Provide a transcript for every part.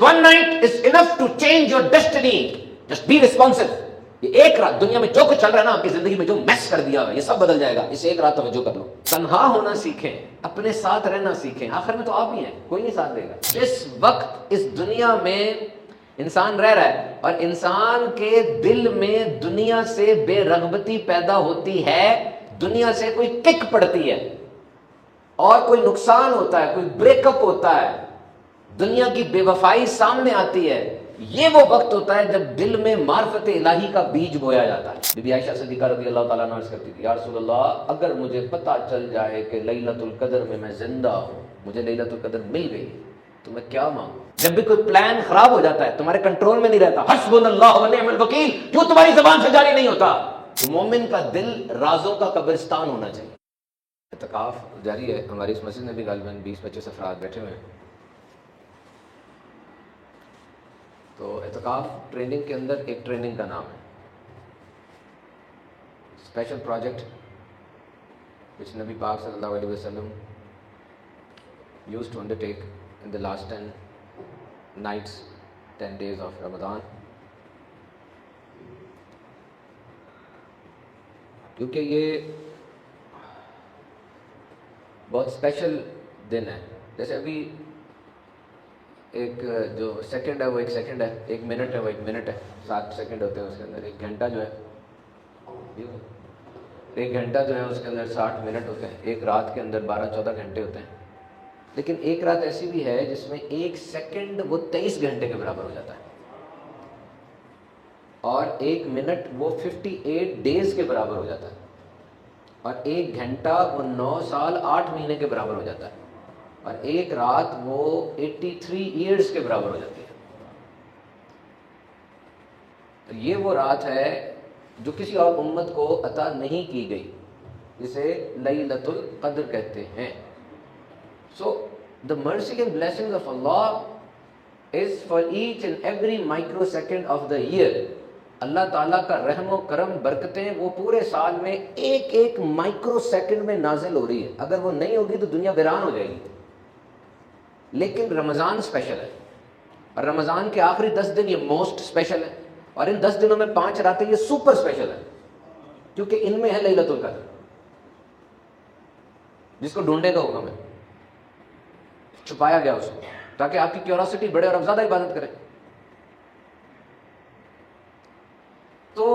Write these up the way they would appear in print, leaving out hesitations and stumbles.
one night is enough to change your destiny. Just be responsive. یہ ایک رات دنیا میں جو کچھ چل رہا ہے نا آپ کی زندگی میں جو میس کر دیا ہے یہ سب بدل جائے گا. اس ایک رات توجہ کر لو. تنہا ہونا سیکھیں, اپنے ساتھ رہنا سیکھیں. آخر میں تو آپ ہی ہیں, کوئی نہیں ساتھ دے گا. جس وقت اس دنیا میں انسان رہ رہا ہے اور انسان کے دل میں دنیا سے بے رغبتی پیدا ہوتی ہے, دنیا سے کوئی کک پڑتی ہے اور کوئی نقصان ہوتا ہے, کوئی بریک اپ ہوتا ہے, دنیا کی بے وفائی سامنے آتی ہے, یہ وہ وقت ہوتا ہے جب دل میں معرفت الہی کا بیج بویا جاتا ہے. بی بی عائشہ صدیقہ رضی اللہ تعالیٰ عنہ عرض کرتی تھی, یا رسول اللہ اگر مجھے پتہ چل جائے کہ لیلۃ القدر میں زندہ ہوں, مجھے لیلۃ القدر مل گئی, تو میں کیا مانگوں؟ جب بھی کوئی پلان خراب ہو جاتا ہے, تمہارے کنٹرول میں نہیں رہتا, حسبنا اللہ و نعم الوکیل کیوں تمہاری زبان سے جاری نہیں ہوتا؟ تو مومن کا دل رازوں کا قبرستان ہونا چاہیے. اعتکاف جاری ہے. ہماری اس مسجد میں بھی غالباً 20-25 افراد بیٹھے ہوئے ہیں. تو اعتکاف ٹریننگ کے اندر ایک ٹریننگ کا نام ہے, اسپیشل پروجیکٹ which نبی پاک صلی اللہ علیہ وسلم used to undertake in the last 10 nights, 10 days of Ramadan. کیونکہ یہ بہت اسپیشل دن ہے. جیسے ابھی ایک جو سیکنڈ ہے وہ ایک سیکنڈ ہے, ایک منٹ ہے وہ ایک منٹ ہے, 7 سیکنڈ ہوتے ہیں اس کے اندر. ایک گھنٹہ جو ہے اس کے اندر 60 منٹ ہوتے ہیں. ایک رات کے اندر 12-14 گھنٹے ہوتے ہیں. لیکن ایک رات ایسی بھی ہے جس میں ایک سیکنڈ وہ 23 گھنٹے کے برابر ہو جاتا ہے, اور ایک منٹ وہ 58 ڈیز کے برابر ہو جاتا ہے, اور ایک گھنٹہ وہ 9 سال 8 مہینے کے برابر ہو جاتا ہے, اور ایک رات وہ 83 ایئرز کے برابر ہو جاتی ہے. تو یہ وہ رات ہے جو کسی اور امت کو عطا نہیں کی گئی, جسے لیلۃ القدر کہتے ہیں. So the mercy and blessings of Allah is for each and every microsecond of the year. اللہ تعالیٰ کا رحم و کرم برکتیں وہ پورے سال میں ایک ایک مائکرو سیکنڈ میں نازل ہو رہی ہے. اگر وہ نہیں ہوگی تو دنیا ویران ہو جائے گی. لیکن رمضان اسپیشل ہے, اور رمضان کے آخری 10 دن یہ موسٹ اسپیشل ہے, اور ان 10 دنوں میں 5 راتیں یہ سپر اسپیشل ہے, کیونکہ ان میں ہے لیلۃ القدر. جس کو ڈھونڈنے کا حکم ہے, چھپایا گیا اس کو تاکہ آپ کی کیوریوسٹی بڑھے اور آپ زیادہ عبادت کریں. تو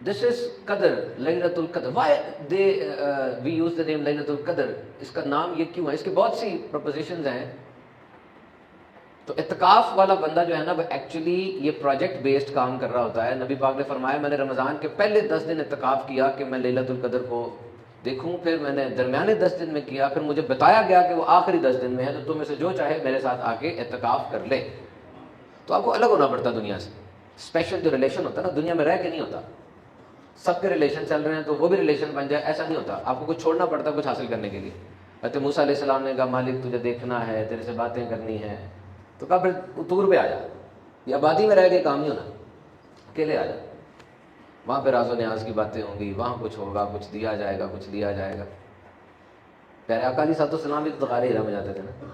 دس از قدر, لیلۃ القدر. وائی وی یوز دا نیم لیلۃ القدر, اس کا نام یہ کیوں ہے؟ اس کی بہت سی پروپوزیشنز ہیں. تو اعتکاف والا بندہ جو ہے نا وہ ایکچولی یہ پروجیکٹ بیسڈ کام کر رہا ہوتا ہے. نبی پاک نے فرمایا میں نے رمضان کے پہلے 10 دن اعتکاف کیا کہ میں لیلۃ القدر کو دیکھوں, پھر میں نے درمیانے 10 دن میں کیا, پھر مجھے بتایا گیا کہ وہ آخری 10 دن میں ہے, تو تم میں سے جو چاہے میرے ساتھ آ کے اعتکاف کر لے. تو آپ کو الگ ہونا پڑتا دنیا سے. اسپیشل جو ریلیشن ہوتا ہے نا دنیا میں رہ کے نہیں ہوتا. سب کے ریلیشن چل رہے ہیں تو وہ بھی ریلیشن بن جائے, ایسا نہیں ہوتا. آپ کو کچھ چھوڑنا پڑتا ہے کچھ حاصل کرنے کے لیے. حضرت موسیٰ علیہ السلام نے کہا مالک تجھے دیکھنا ہے, تیرے سے باتیں کرنی ہے, تو کہا پھر طور پہ آ جا, یہ آبادی میں رہ کے کام نہیں ہونا, اکیلے آ جا, وہاں پہ راز و نیاز کی باتیں ہوں گی, وہاں کچھ ہوگا, کچھ دیا جائے گا, کچھ لیا جائے گا. پیارے آقا علیہ الصلوۃ والسلام بھی تو غار حرا میں جاتے تھے نا.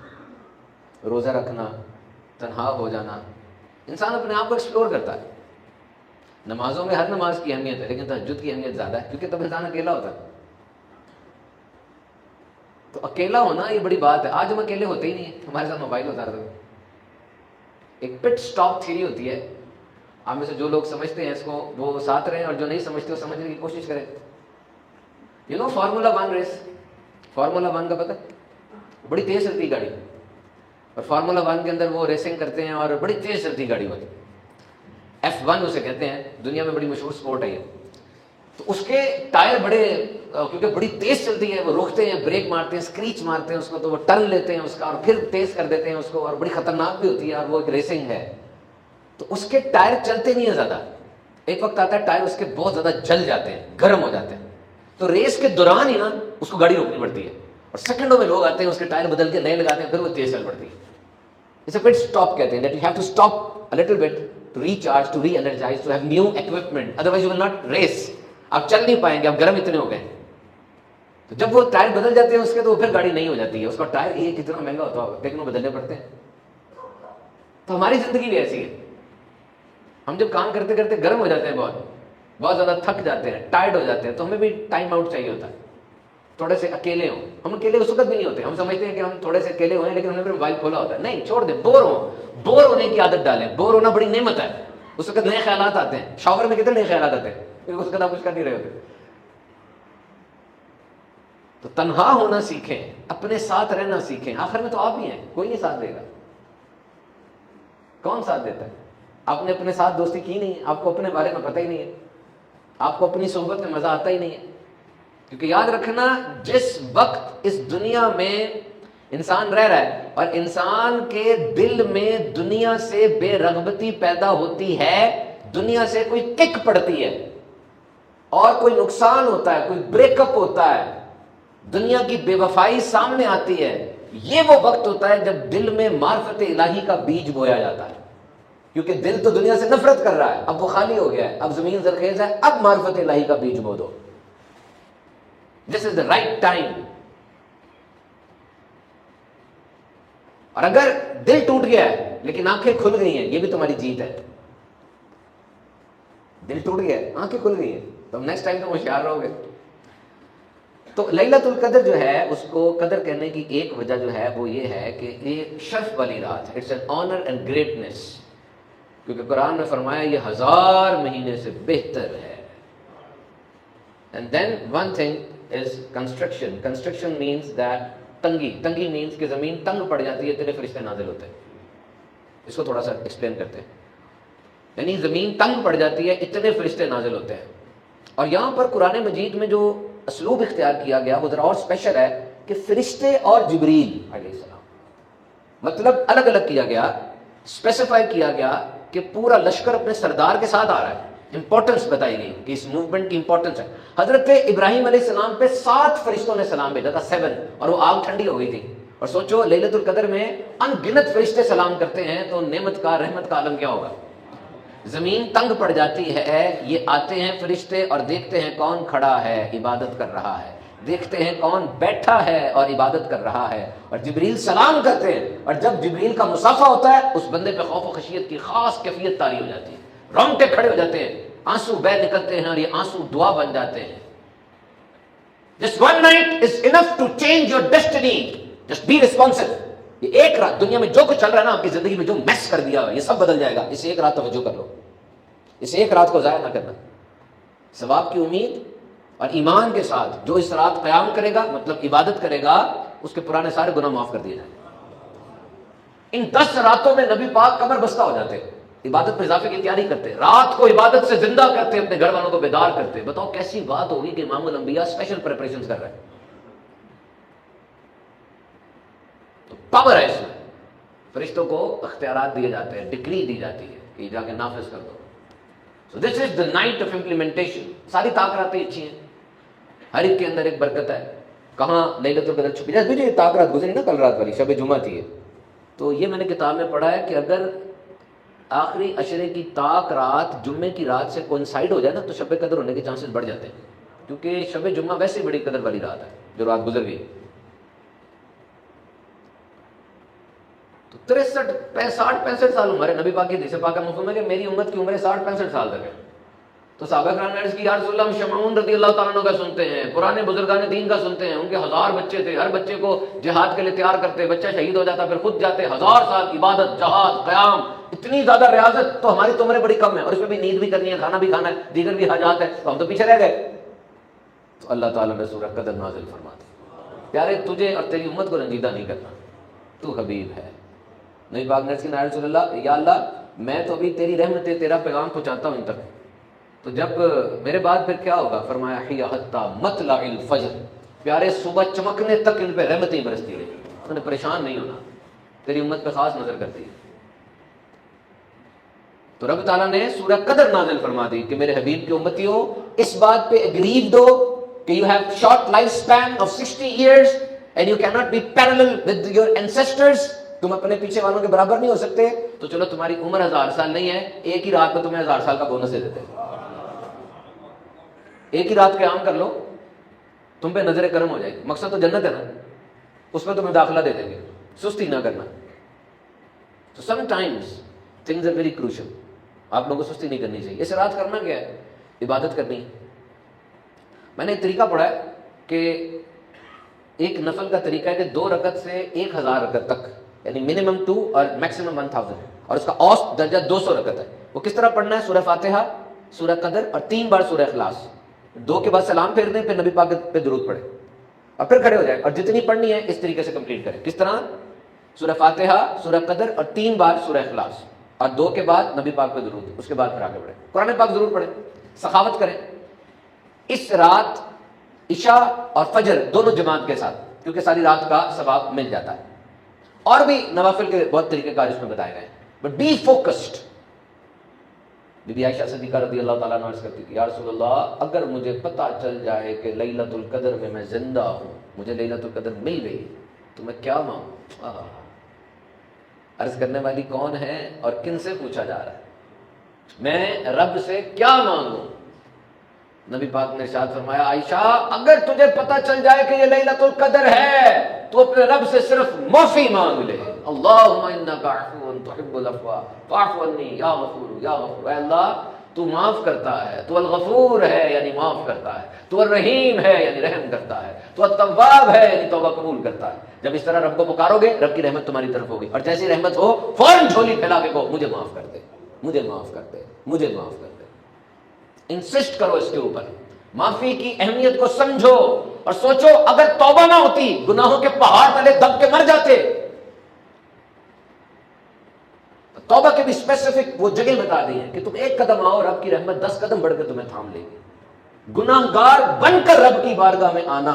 روزہ رکھنا, تنہا ہو جانا, انسان اپنے آپ کو ایکسپلور کرتا ہے. نمازوں میں ہر نماز کی اہمیت ہے, لیکن تہجد کی اہمیت زیادہ ہے, کیونکہ تب انسان اکیلا ہوتا ہے. تو اکیلا ہونا یہ بڑی بات ہے. آج ہم اکیلے ہوتے ہی نہیں ہیں, ہمارے ساتھ موبائل ہوتا رہتا ہے. ایک پٹ سٹاپ تھیوری ہوتی ہے, آپ میں سے جو لوگ سمجھتے ہیں اس کو وہ ساتھ رہیں, اور جو نہیں سمجھتے وہ سمجھنے کی کوشش کریں. You know formula 1 race, formula 1 کا پتہ, بڑی تیز چلتی ہے گاڑی, اور فارمولا 1 کے اندر وہ ریسنگ کرتے ہیں اور بڑی تیز چلتی گاڑی ہوتی ہے. F1 اسے کہتے ہیں, دنیا میں بڑی مشہور سپورٹ ہے یہ. تو اس کے ٹائر بڑے, کیونکہ بڑی تیز چلتی ہے, وہ روکتے ہیں, بریک مارتے ہیں, اسکریچ مارتے ہیں اس کو, تو وہ ٹرن لیتے ہیں اس کا, اور پھر تیز کر دیتے ہیں اس کو, اور بڑی خطرناک بھی ہوتی ہے, اور وہ ایک ریسنگ ہے. تو اس کے ٹائر چلتے نہیں ہیں زیادہ. ایک وقت آتا ہے ٹائر اس کے بہت زیادہ جل جاتے ہیں, گرم ہو جاتے ہیں, تو ریس کے دوران ہی نا اس کو گاڑی روکنی پڑتی ہے, اور سیکنڈوں میں لوگ آتے ہیں اس کے ٹائر بدل کے نئے لگاتے ہیں, پھر وہ تیز چل پڑتی ہے. اسے پٹ اسٹاپ کہتے ہیں, that you have to stop a little bit to recharge, to re-energize, to have new equipment, otherwise you will not race. آپ چل نہیں پائیں گے, آپ گرم اتنے ہو گئے. تو جب وہ ٹائر بدل جاتے ہیں اس کے, تو پھر گاڑی نہیں ہو جاتی ہے. اس کا ٹائر یہ کتنا مہنگا ہوتا ہوگا, لیکن وہ بدلنے پڑتے ہیں. تو ہماری زندگی بھی ایسی ہے. ہم جب کام کرتے کرتے گرم ہو جاتے ہیں، بہت زیادہ تھک جاتے ہیں، ٹائرڈ ہو جاتے ہیں، تو ہمیں بھی ٹائم آؤٹ چاہیے ہوتا ہے. تھوڑے سے اکیلے ہوں. ہم اکیلے اس وقت بھی نہیں ہوتے، ہم سمجھتے ہیں کہ ہم تھوڑے سے اکیلے ہوئے ہیں لیکن ہم نے پھر موبائل کھولا ہوتا ہے. نہیں، چھوڑ دیں. بور ہونے کی عادت ڈالیں. بور ہونا بڑی نعمت ہے. اس وقت نئے خیالات آتے ہیں. شاور میں کتنے نئے خیالات آتے ہیں، اس وقت آپ کچھ کر نہیں رہے ہوتے. تو تنہا ہونا سیکھیں، اپنے ساتھ رہنا سیکھیں. آخر میں تو آپ ہی ہیں، کوئی نہیں ساتھ دے گا. کون ساتھ دیتا ہے؟ آپ نے اپنے ساتھ دوستی کی نہیں ہے، آپ کو اپنے بارے میں پتہ ہی نہیں ہے، آپ کو اپنی صحبت میں مزہ آتا ہی نہیں ہے. کیونکہ یاد رکھنا، جس وقت اس دنیا میں انسان رہ رہا ہے اور انسان کے دل میں دنیا سے بے رغبتی پیدا ہوتی ہے، دنیا سے کوئی کک پڑتی ہے اور کوئی نقصان ہوتا ہے، کوئی بریک اپ ہوتا ہے، دنیا کی بے وفائی سامنے آتی ہے، یہ وہ وقت ہوتا ہے جب دل میں معرفت الہی کا بیج بویا جاتا ہے. کیونکہ دل تو دنیا سے نفرت کر رہا ہے، اب وہ خالی ہو گیا ہے، اب زمین زرخیز ہے، اب معرفت الہی کا بیج بو دو. دس از دا رائٹ ٹائم. اور اگر دل ٹوٹ گیا ہے لیکن آنکھیں کھل گئی ہیں، یہ بھی تمہاری جیت ہے. دل ٹوٹ گیا ہے، آنکھیں کھل گئی ہیں، تم نیکسٹ ٹائم تم ہوشیار رہو گے. تو لیلۃ القدر جو ہے، اس کو قدر کہنے کی ایک وجہ جو ہے وہ یہ ہے کہ یہ شرف والی رات ہے. It's an honour and greatness. کیونکہ قرآن میں فرمایا یہ 1000 مہینے سے بہتر ہے. And then one thing is constriction. Constriction means that تنگی مینس کہ زمین تنگ پڑ جاتی ہے، اتنے فرشتے نازل ہوتے ہیں. اس کو تھوڑا سا ایکسپلین کرتے ہیں. یعنی زمین تنگ پڑ جاتی ہے، اتنے فرشتے نازل ہوتے ہیں. اور یہاں پر قرآن مجید میں جو اسلوب اختیار کیا گیا وہ ذرا اور اسپیشل ہے کہ فرشتے اور جبریل علیہ السلام، مطلب الگ الگ کیا گیا، اسپیسیفائی کیا گیا کہ پورا لشکر اپنے سردار کے ساتھ آ رہا ہے. امپورٹنس بتائی گئی کہ اس موومنٹ کی امپورٹنس ہے. حضرت ابراہیم علیہ السلام پہ 7 فرشتوں نے سلام بھیجا تھا، 7، اور وہ آگ ٹھنڈی ہو گئی تھی. اور سوچو لیلۃ القدر میں ان گنت فرشتے سلام کرتے ہیں تو نعمت کا، رحمت کا عالم کیا ہوگا. زمین تنگ پڑ جاتی ہے، یہ آتے ہیں فرشتے اور دیکھتے ہیں کون کھڑا ہے عبادت کر رہا ہے، دیکھتے ہیں کون بیٹھا ہے اور عبادت کر رہا ہے، اور جبریل سلام کرتے ہیں. اور جب جبریل کا مصافحہ ہوتا ہے اس بندے پہ خوف و خشیت کی خاص کیفیت طاری ہو جاتی ہے، رونگٹے کھڑے ہو جاتے ہیں، آنسو بہ نکلتے ہیں، اور یہ آنسو دعا بن جاتے ہیں. Just one night is enough to change your destiny. Just be responsive. یہ ایک رات دنیا میں جو کچھ چل رہا ہے نا، آپ کی زندگی میں جو میس کر دیا یہ سب بدل جائے گا. اس ایک رات توجہ کر لو، اس ایک رات کو ضائع نہ کرنا. ثواب کی امید اور ایمان کے ساتھ جو اس رات قیام کرے گا، مطلب عبادت کرے گا، اس کے پرانے سارے گناہ معاف کر دیے جائیں. ان 10 راتوں میں نبی پاک قبر بستہ ہو جاتے، عبادت میں اضافے کی تیاری کرتے، رات کو عبادت سے زندہ کرتے، اپنے گھر والوں کو بیدار کرتے. بتاؤ کیسی بات ہوگی کہ امام الانبیاء اسپیشل پریپریشنز کر رہے ہیں. تو پاور ہے اس میں. فرشتوں کو اختیارات دیے جاتے ہیں، ڈگری دی جاتی ہے کہ جا کے نافذ کر دو. So this is the night of implementation. ساری طاقتیں اچھی ہیں، ہر ایک کے اندر ایک برکت ہے. کہاں لیلۃ القدر چھپی ہے. مجھے طاق رات گزری نا، کل رات والی شب جمعہ تھی، تو یہ میں نے کتاب میں پڑھا ہے کہ اگر آخری عشرے کی طاق رات جمعے کی رات سے کوئنسائڈ ہو جائے نا تو شب قدر ہونے کے چانسز بڑھ جاتے ہیں. کیونکہ شب جمعہ ویسے بڑی قدر والی رات ہے جو رات گزر گئی. تو 63-65 سال عمر ہے. نبی پاک کی حدیث پاک مفہوم ہے کہ میری امت کی عمر 60-65 سال تک ہے. تو صحابہ کرام نے عرض کی یا رسول اللہ، ہم شمعون رضی اللہ تعالیٰ عنہ کا سنتے ہیں، پرانے بزرگان دین کا سنتے ہیں، ان کے 1000 بچے تھے، ہر بچے کو جہاد کے لیے تیار کرتے، بچہ شہید ہو جاتا پھر خود جاتے، 1000 سال عبادت، جہاد، قیام، اتنی زیادہ ریاضت. تو ہماری تو عمریں بڑی کم ہیں اور اس میں بھی نیند بھی کرنی ہے، کھانا بھی کھانا ہے، دیگر بھی حاجات ہے، تو ہم تو پیچھے رہ گئے. تو اللہ تعالیٰ نے سورہ قدر نازل فرما دی. پیارے تجھے اور تیری امت کو رنجیدہ نہیں کرنا، تو حبیب ہے. نبی پاک نے کہا رسول اللہ، یا اللہ میں تو ابھی تیری رحمت تیرا پیغام پہنچاتا ہوں ان تک، تو جب میرے بعد پھر کیا ہوگا؟ فرمایا حی حتی مطلع الفجر. پیارے صبح چمکنے تک ان پہ رحمتیں برستی رہی. انہوں نے پریشان نہیں ہونا، تیری امت پہ خاص نظر کرتی ہے. تو رب تعالیٰ نے سورہ قدر نازل فرما دی کہ میرے حبیب کی امتیوں اس بات پہ اگریڈ دو کہ you have short life span of 60 years and you can not be parallel with your ancestors. تم اپنے پیچھے والوں کے برابر نہیں ہو سکتے. تو چلو تمہاری عمر 1000 سال نہیں ہے، ایک ہی رات میں تمہیں 1000 سال کا بونس دے دیتے. ایک ہی رات قیام کر لو، تم پہ نظر کرم ہو جائے گی. مقصد تو جنت ہے نا، اس میں تمہیں داخلہ دے دیں گے. سستی نہ کرنا. So sometimes things are very crucial. آپ لوگوں کو سستی نہیں کرنی چاہیے. اس رات کرنا کیا ہے؟ عبادت کرنی ہے. میں نے ایک طریقہ پڑھا ہے کہ ایک نفل کا طریقہ ہے کہ 2 رکعت سے 1000 رکعت تک، یعنی منیمم 2 اور میکسیمم 1000، اور اس کا اوسط درجہ 200 رکعت ہے. وہ کس طرح پڑھنا ہے؟ سورہ فاتحہ، سورہ قدر اور 3 بار سورہ اخلاص. 2 کے بعد سلام پھیر دیں، پھر نبی پاک پہ درود پڑھیں اور پھر کھڑے ہو جائیں، اور جتنی پڑھنی ہے اس طریقے سے کمپلیٹ کریں. کس طرح؟ سورہ فاتحہ، سورہ قدر اور 3 بار سورہ اخلاص، اور 2 کے بعد نبی پاک پہ درود، اس کے بعد پھر آگے بڑھیں. قرآن پاک ضرور پڑھیں، سخاوت کریں. اس رات عشاء اور فجر دونوں جماعت کے ساتھ، کیونکہ ساری رات کا ثواب مل جاتا ہے. اور بھی نوافل کے بہت طریقے کار اس میں بتائے گئے ہیں، بٹ بی فوکسڈ. بی بی عائشہ صدیقہ رضی اللہ تعالیٰ عنہ عرض کرتی تھی، یا رسول اللہ اگر مجھے پتہ چل جائے کہ لیلۃ القدر میں زندہ ہوں، مجھے لیلۃ القدر مل گئی، تو میں کیا مانگوں؟ عرض کرنے والی کون ہے اور کن سے پوچھا جا رہا ہے؟ میں رب سے کیا مانگوں؟ نبی پاک نے ارشاد فرمایا، عائشہ اگر تجھے پتہ چل جائے کہ یہ لیلۃ القدر ہے تو اپنے رب سے صرف معافی مانگ لے. اللہم انک عفو تحب العفو فاعف عنی یا غفور یا غفور. اے اللہ تو معاف کرتا ہے، تو الغفور ہے یعنی معاف کرتا ہے، تو الرحیم ہے یعنی رحم کرتا ہے، تو التواب ہے یعنی توبہ قبول کرتا ہے. جب اس طرح رب کو پکارو گے، رب کی رحمت تمہاری طرف ہوگی، اور جیسی رحمت ہو فوراً جھولی پھیلا کے کہو مجھے معاف کر دے، مجھے معاف کر دے، مجھے معاف کر دے. انسسٹ کرو اس کے اوپر. معافی کی اہمیت کو سمجھو اور سوچو اگر توبہ نہ ہوتی، گناہوں کے پہاڑ تلے دب کے مر جاتے. توبہ کے بھی اسپیسیفک وہ جگہ بتا دی ہے کہ تم 1 قدم آؤ، رب کی رحمت 10 قدم بڑھ کے تمہیں تھام لے گی. گناہ گار بن کر رب کی بارگاہ میں آنا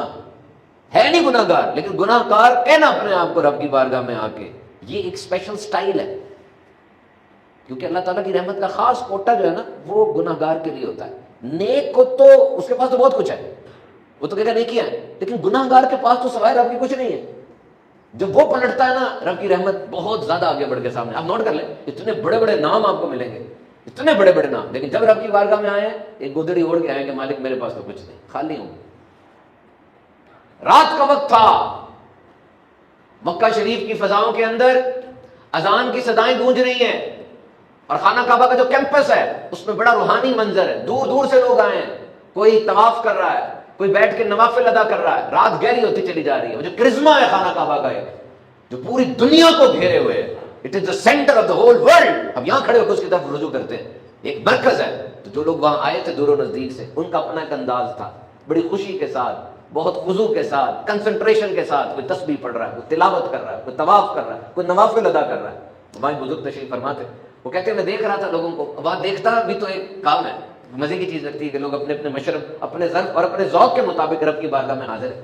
ہے نہیں گناہ گار، لیکن گناہ گار کہنا اپنے آپ کو رب کی بارگاہ میں آ کے، یہ ایک اسپیشل سٹائل ہے. کیونکہ اللہ تعالیٰ کی رحمت کا خاص کوٹا جو ہے نا وہ گناہ گار کے لیے ہوتا ہے. نیک کو تو اس کے پاس تو بہت کچھ ہے، وہ تو کہے گا نیکیاں ہیں، لیکن گناہ گار کے پاس تو سوائے رب کی کچھ نہیں ہے. جب وہ پلٹتا ہے نا، رب کی رحمت بہت زیادہ آگے بڑھ کے سامنے. آپ نوٹ کر لیں، اتنے بڑے بڑے نام آپ کو ملیں گے، اتنے بڑے بڑے نام، لیکن جب رب کی بارگاہ میں آئے ایک گودڑی اوڑھ کے آئے کہ مالک میرے پاس تو کچھ نہیں، خالی ہوں. رات کا وقت تھا، مکہ شریف کی فضاؤں کے اندر اذان کی صدائیں گونج رہی ہیں، اور خانہ کعبہ کا جو کیمپس ہے اس میں بڑا روحانی منظر ہے. دور دور سے لوگ آئے ہیں، کوئی طواف کر رہا ہے، کوئی بیٹھ کے نوافل ادا کر رہا ہے. رات گہری ہوتی چلی جا رہی ہے. وہ جو کرزما ہے خانہ کعبہ کا ایک، جو پوری دنیا کو گھیرے ہوئے ہے، it is the centre of the whole world. اب یہاں کھڑے ہو کے اس کی طرف رجوع کرتے ہیں، ایک مرکز ہے. تو جو لوگ وہاں آئے تھے دور و نزدیک سے، ان کا اپنا ایک انداز تھا، بڑی خوشی کے ساتھ، بہت خضوع کے ساتھ، کنسنٹریشن کے ساتھ. کوئی تسبیح پڑھ رہا ہے، کوئی تلاوت کر رہا ہے، کوئی طواف کر رہا ہے، کوئی نوافل ادا کر رہا ہے. ہمارے بزرگ تشریف فرماتے، وہ کہتے ہیں میں دیکھ رہا تھا لوگوں کو. وہاں دیکھتا بھی تو ایک کام ہے، مزے کی چیز لگتی ہے کہ لوگ اپنے اپنے مشرب، اپنے ظرف اور اپنے ذوق کے مطابق رب کی بارگاہ میں حاضر ہے.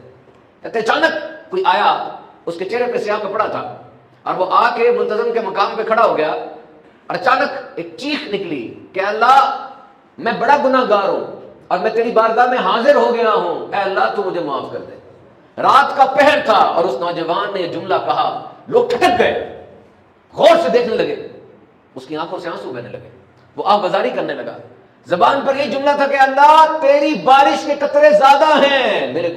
کہتے اچانک کوئی آیا، اس کے چہرے پہ سیاہ کپڑا تھا، اور وہ آ کے منتظم کے مقام پہ کھڑا ہو گیا، اور اچانک ایک چیخ نکلی کہ اللہ میں بڑا گناہ گار ہوں اور میں تیری بارگاہ میں حاضر ہو گیا ہوں، اے اللہ تو مجھے معاف کر دے. رات کا پہر تھا اور اس نوجوان نے یہ جملہ کہا. لوگ ٹھٹک گئے، غور سے دیکھنے لگے، اس کی آنکھوں سے آنسو بہنے لگے، وہ آہ بازاری کرنے لگا. زبان پر یہ جملہ تھا کہ اللہ تیری بارش کے قطرے زیادہ ہیں، میرے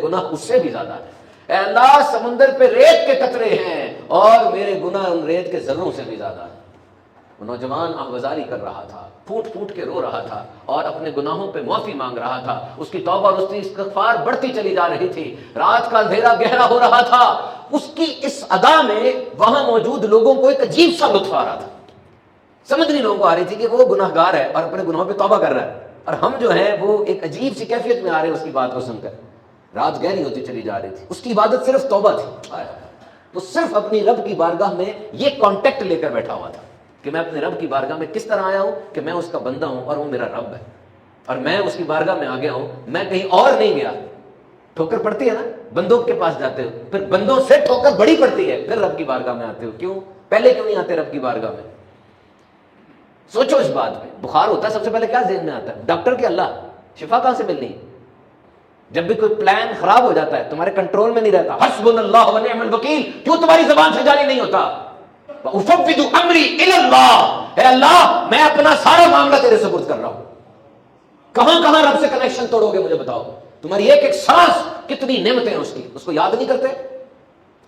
گناہ اس سے بھی زیادہ ہیں. اے اللہ سمندر پہ ریت کے قطرے ہیں اور میرے گناہ ان ریت کے ذروں سے بھی زیادہ ہیں. وہ نوجوان آہ بازاری کر رہا تھا، پھوٹ پھوٹ کے رو رہا تھا اور اپنے گناہوں پہ معافی مانگ رہا تھا. اس کی توبہ اور اس کی استغفار بڑھتی چلی جا رہی تھی. رات کا اندھیرا گہرا ہو رہا تھا. اس کی اس ادا میں وہاں موجود لوگوں کو ایک عجیب سا لطف آ رہا تھا. سمجھ نہیں لوگوں کو آ رہی تھی کہ وہ گناہ گار ہے اور اپنے گناہوں پہ توبہ کر رہا ہے، اور ہم جو ہیں وہ ایک عجیب سی کیفیت میں آ رہے ہیں اس کی بات کو سن کر. رات گہری ہوتی چلی جا رہی تھی. اس کی عبادت صرف توبہ تھی. وہ صرف اپنی رب کی بارگاہ میں یہ کانٹیکٹ لے کر بیٹھا ہوا تھا کہ میں اپنے رب کی بارگاہ میں کس طرح آیا ہوں کہ میں اس کا بندہ ہوں اور وہ میرا رب ہے، اور میں اس کی بارگاہ میں آ گیا ہوں، میں کہیں اور نہیں گیا. ٹھوکر پڑتی ہے نا، بندوں کے پاس جاتے ہو، پھر بندوں سے ٹھوکر بڑی پڑتی ہے، پھر رب کی بارگاہ میں آتے ہو. کیوں؟ پہلے کیوں نہیں آتے رب کی بارگاہ میں؟ سوچو اس بات پہ. بخار ہوتا ہے سب سے پہلے کیا ذہن میں آتا ہے؟ ڈاکٹر کے اللہ، شفا کہاں سے ملنی؟ جب بھی کوئی پلان خراب ہو جاتا ہے تمہارے کنٹرول میں نہیں رہتا، حسبنا اللہ ونعم الوکیل کیوں تمہاری زبان سے جاری نہیں ہوتا؟ افوض امری الی اللہ، اے اللہ میں اپنا سارا معاملہ تیرے سپرد کر رہا ہوں. کہاں کہاں رب سے کنیکشن توڑو گے مجھے بتاؤ. تمہاری ایک ایک سانس کتنی نعمتیں ہیں اس کی، اس کو یاد نہیں کرتے؟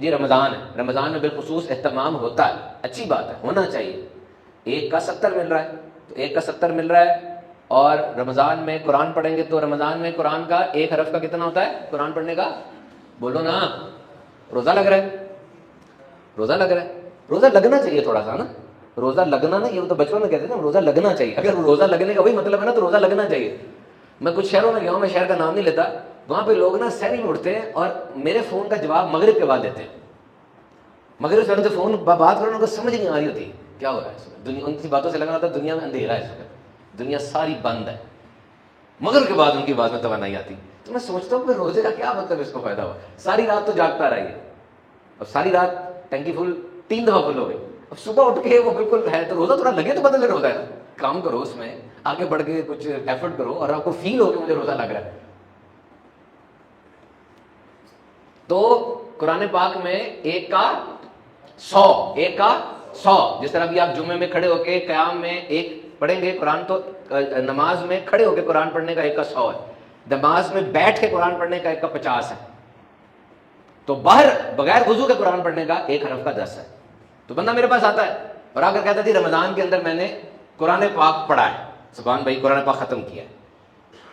یہ رمضان ہے, رمضان میں بالخصوص اہتمام ہوتا ہے, اچھی بات ہے, ہونا چاہیے. 1 کا 70 مل رہا ہے, تو 1 کا 70 مل رہا ہے, اور رمضان میں قرآن پڑھیں گے تو رمضان میں قرآن کا 1 حرف کا کتنا ہوتا ہے قرآن پڑھنے کا؟ بولو نا. روزہ لگ رہا ہے, روزہ لگ رہا ہے, روزہ لگنا چاہیے تھوڑا سا نا, روزہ لگنا نا, یہ تو بچپن میں کہتے ہیں نا روزہ لگنا چاہیے. اگر روزہ لگنے کا وہی مطلب ہے نا تو روزہ لگنا چاہیے. میں کچھ شہروں میں گیا ہوں, میں شہر کا نام نہیں لیتا, وہاں پہ لوگ نا سحری میں اٹھتے ہیں اور میرے فون کا جواب مغرب کے بعد دیتے ہیں. مغرب سے ان سے فون بات کرو, ان کو سمجھ نہیں آ رہی ہوتی کیا ہو رہا ہے اس میں. دنیا ان کی باتوں سے لگ رہا تھا دنیا میں اندھیرا ہے, اس وقت دنیا ساری بند ہے. مغرب کے بعد ان کی بات میں توانائی آتی. تو میں سوچتا ہوں کہ روزے کا کیا مطلب اس کو فائدہ ہوا. ساری رات تو جاگتا رہیے, اور ساری رات ٹینکی فل 3 دفعہ فل ہو گئی, اب صبح اٹھ کے وہ بالکل ہے, تو روزہ تھوڑا لگے تو بدل روزہ ہے, کام کرو اس میں آگے بڑھ کے کچھ ایفرٹ کرو, اور آپ کو فیل ہو کہ مجھے روزہ لگ رہا ہے. تو قرآن پاک میں 1 کا 100, 1 کا 100, جس طرح بھی آپ جمعے میں کھڑے ہو کے قیام میں 1 پڑھیں گے قرآن, تو نماز میں کھڑے ہو کے قرآن پڑھنے کا 1 کا 100 ہے, نماز میں بیٹھ کے قرآن پڑھنے کا 1 کا 50 ہے, تو باہر بغیر وضو کے قرآن پڑھنے کا 1 حرف کا 10 ہے. تو بندہ میرے پاس آتا ہے اور آ کر کہتا تھی رمضان کے اندر میں نے قرآن پاک پڑھا ہے, سبحان بھائی قرآن پاک ختم کیا ہے.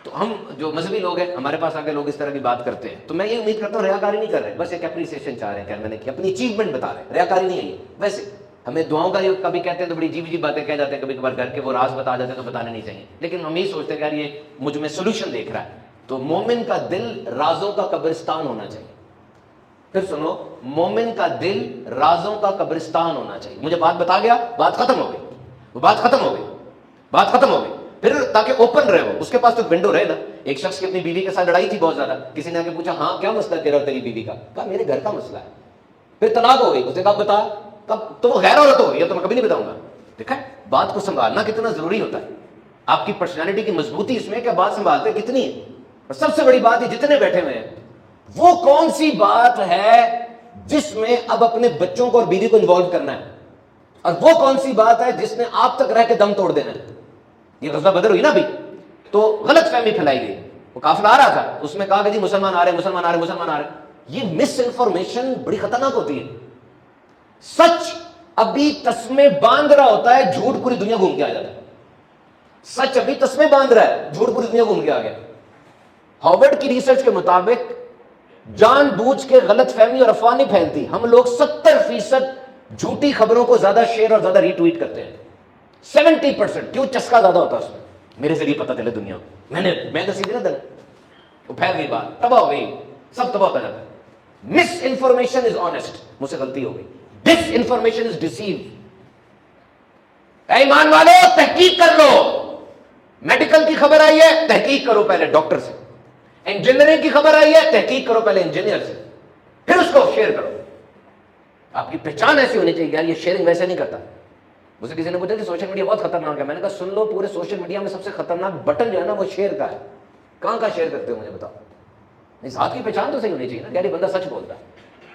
تو ہم جو مذہبی لوگ ہیں, ہمارے پاس آ کے لوگ اس طرح کی بات کرتے ہیں, تو میں یہ امید کرتا ہوں ریاکاری نہیں کر رہے, بس ایک اپریسیشن چاہ رہے ہیں کہ میں نے کیا, اپنی اچیومنٹ بتا رہے ہیں, ریاکاری نہیں ہے یہ. ویسے ہمیں دعاؤں کا کبھی کہتے ہیں تو بڑی عجیب باتیں کہہ جاتے ہیں, کبھی کبھار گھر کے وہ راز بتا جاتے ہیں تو بتانے نہیں چاہیے, لیکن ہم یہی سوچتے ہیں کہ یار یہ مجھ میں سولوشن دیکھ رہا ہے. تو مومن کا دل رازوں کا قبرستان ہونا چاہیے. پھر سنو, مومن کا دل رازوں کا قبرستان ہونا چاہیے. مجھے بات بتا گیا, بات ختم ہو گئی, وہ بات ختم ہو گئی, بات ختم ہو گئی. پھر تاکہ اوپن رہے, ہو اس کے پاس تو ونڈو رہے نا. ایک شخص کی اپنی بیوی کے ساتھ لڑائی تھی بہت زیادہ, کسی نے آ کے پوچھا ہاں کیا مسئلہ ہے تیرا اور تیری بیوی کا؟ کہا میرے گھر کا مسئلہ ہے. پھر طلاق ہو گئی, اس نے کہا بتا, کب تو وہ غیر عورت ہو گئی, تو میں کبھی نہیں بتاؤں گا. دیکھا بات کو سنبھالنا کتنا ضروری ہوتا ہے. آپ کی پرسنالٹی کی مضبوطی اس میں کہ بات سنبھالتے کتنی ہے. اور سب سے بڑی بات ہے جتنے بیٹھے ہوئے ہیں, وہ کون سی بات ہے جس میں اب اپنے بچوں کو اور بیوی کو انوالو کرنا ہے, اور وہ کون سی بات ہے جس نے آپ تک رہ کے دم توڑ دینا ہے. یہ غزوہ بدر ہوئی نا ابھی, تو غلط فہمی پھیلائی گئی. وہ قافلہ آ رہا تھا, اس میں کہا کہ جی مسلمان آ رہے ہیں, مسلمان آ رہے ہیں, مسلمان آ رہے ہیں. یہ مس انفارمیشن بڑی خطرناک ہوتی ہے. سچ ابھی تسمے باندھ رہا ہوتا ہے, جھوٹ پوری دنیا گھوم کے آ جاتا ہے. سچ ابھی تسمے باندھ رہا ہے, جھوٹ پوری دنیا گھوم کے آ گیا. ہارورڈ کی ریسرچ کے مطابق جان بوجھ کے غلط فہمی اور افواہ نہیں پھیلتی. ہم لوگ 70% جھوٹی خبروں کو زیادہ شیئر اور زیادہ ری ٹویٹ کرتے ہیں. 70%. کیوں؟ چسکا زیادہ ہوتا ہے اس میں, میرے ذریعے پتہ چلے دنیا کو, میں تو سیدھی نہ دل, وہ پھیل گئی بات, تباہ ہو گئی, سب تباہ ہوتا جاتا ہے. مس انفارمیشن از آنےسٹ, مجھ سے غلطی ہو گئی. ڈس انفارمیشن از ڈیسیو. اے ایمان والو تحقیق کر لو. میڈیکل کی خبر آئی ہے, تحقیق کرو پہلے ڈاکٹر سے. انجینئرنگ کی خبر آئی ہے, تحقیق کرو پہلے انجینئر سے, پھر اس کو شیئر کرو. آپ کی پہچان ایسی ہونی چاہیے, یار یہ شیئرنگ ویسے نہیں کرتا. مجھے کسی نے پوچھا کہ سوشل میڈیا بہت خطرناک ہے, میں نے کہا سن لو, پورے سوشل میڈیا میں سب سے خطرناک بٹن جو ہے نا وہ شیئر کا ہے. کہاں کا شیئر کرتے ہو مجھے بتاؤ. اس بات کی پہچان تو صحیح ہونی چاہیے نا, یار یہ بندہ سچ بولتا ہے.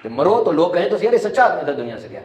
جب مرو تو لوگ کہیں تو یار یہ سچا آدمی تھا دنیا سے گیا.